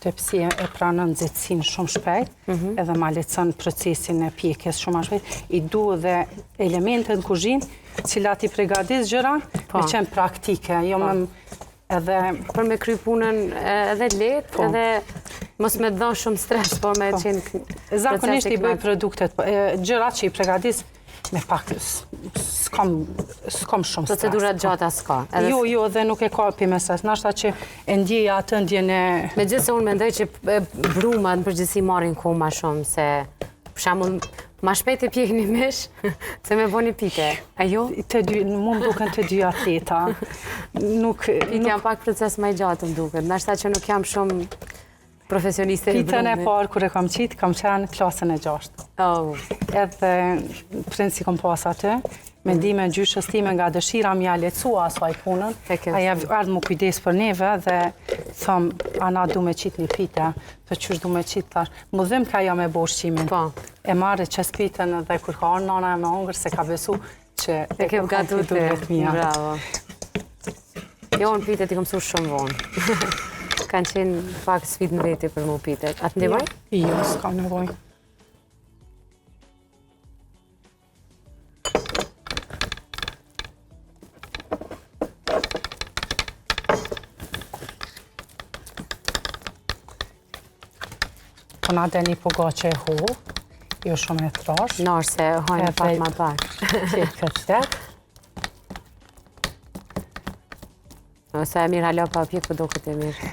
Tepsia e pranon nxehtësinë shumë shpejt, edhe ma lehtëson procesin e pjekjes shumë më shpejt. I duhet dhe elemente në kuzhinë, cilat i përgatis gjëra, me qenë praktike, jo më edhe... Për me kry punën edhe lehtë, edhe mos me dhënë shumë stres, por me qenë... Zakonisht i bëj produktet, gjërat që i përgatis, me pak, s'kom shumë stres. Procedurat gjata s'ka. Jo, dhe nuk e ka me stres. Nashta që e ndjeja atë ndjen e... Me gjithë se unë mendoj që brumat në përgjithësi marrin kohë ma shumë, se për shembull ma shpejt e pjekni mish, se me boni pite. A jo? Mu më duken të dy atleta. Pite jam pak proces ma i gjatë më duket. Nashta që nuk jam shumë profesioniste i brumit. Pitën e parë kër e kam qitë, kam qenë klasën e 6. Edhe princi kom pas atë, mendime gjyshës time nga dëshira mja lehtësua asaj punën, aja ardhë më kujdes për neve dhe thëmë, ana du me qitë një pita, për qysh du me qitë, thash, më dhim ka jo me bo shqimin. E marrë qes pitën dhe kur ka orë nana e me hongër, se ka besu që e kem gatu të bravo. Jo, në pitet i kom su shumë vonë. Kanë qenë pak sfit në veti për mu pitet. Atë ndihmoj? Jo, s'ka nevoj. Po na deni poga që e hu, jo shumë e trash. Nash se hojnë pak ma pak. Këtë. Ose e mirë halo pa pjek, po do këtë e mirë.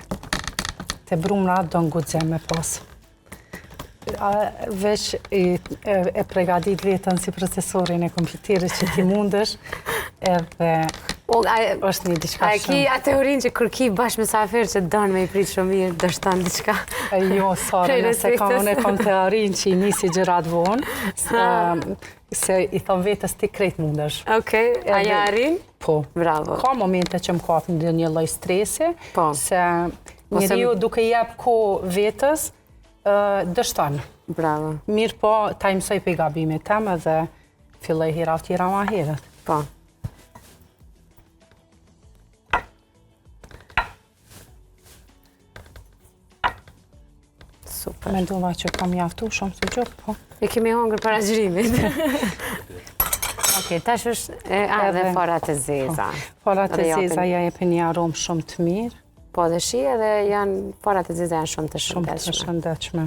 Të brumra do ngudzem me pas. Veç e pregadit vetën si procesorin e kompjuterit që ti mundesh, edhe është një diçka shumë. A e ki a teorin që kur ki bashkë me safer që dënë me i pritë shumë mirë, dështan diçka? Jo, sorry, nëse unë e kam teorin që i nisi gjërat vonë, se i thom vetës ti krejt mundesh. Okej, a ja arrin? Po. Bravo. Ka momente që më kapin dhe një lloj stresi, se njeriu duke jep kohë vetës, dështon. Bravo. Mirë po, ta imsoj për i gabimit tem edhe filloj hera tjera ma herët. Po. Super. Mendova që kam jaftu shumë të gjopë, po. E kemi hongër para gjrimit. Okej, tash është edhe farat e zeza. Farat e zeza ja e për një aromë shumë të mirë. Po dhe shi edhe janë, farat e zeza janë shumë të shëndetshme. Shumë të shëndetshme.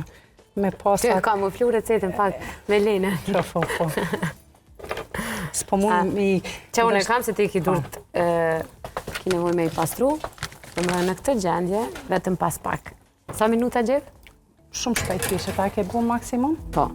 Me pasat... Që ka më flu recetën pak me lene. Po. S'po mund mi... Që unë e kam se ti ki durt, ki nevoj me i pastru, dhe më në këtë gjendje, vetëm pas pak. Sa minuta gjithë? Shumë shpejt kishe, ta ke bu maksimum? Po.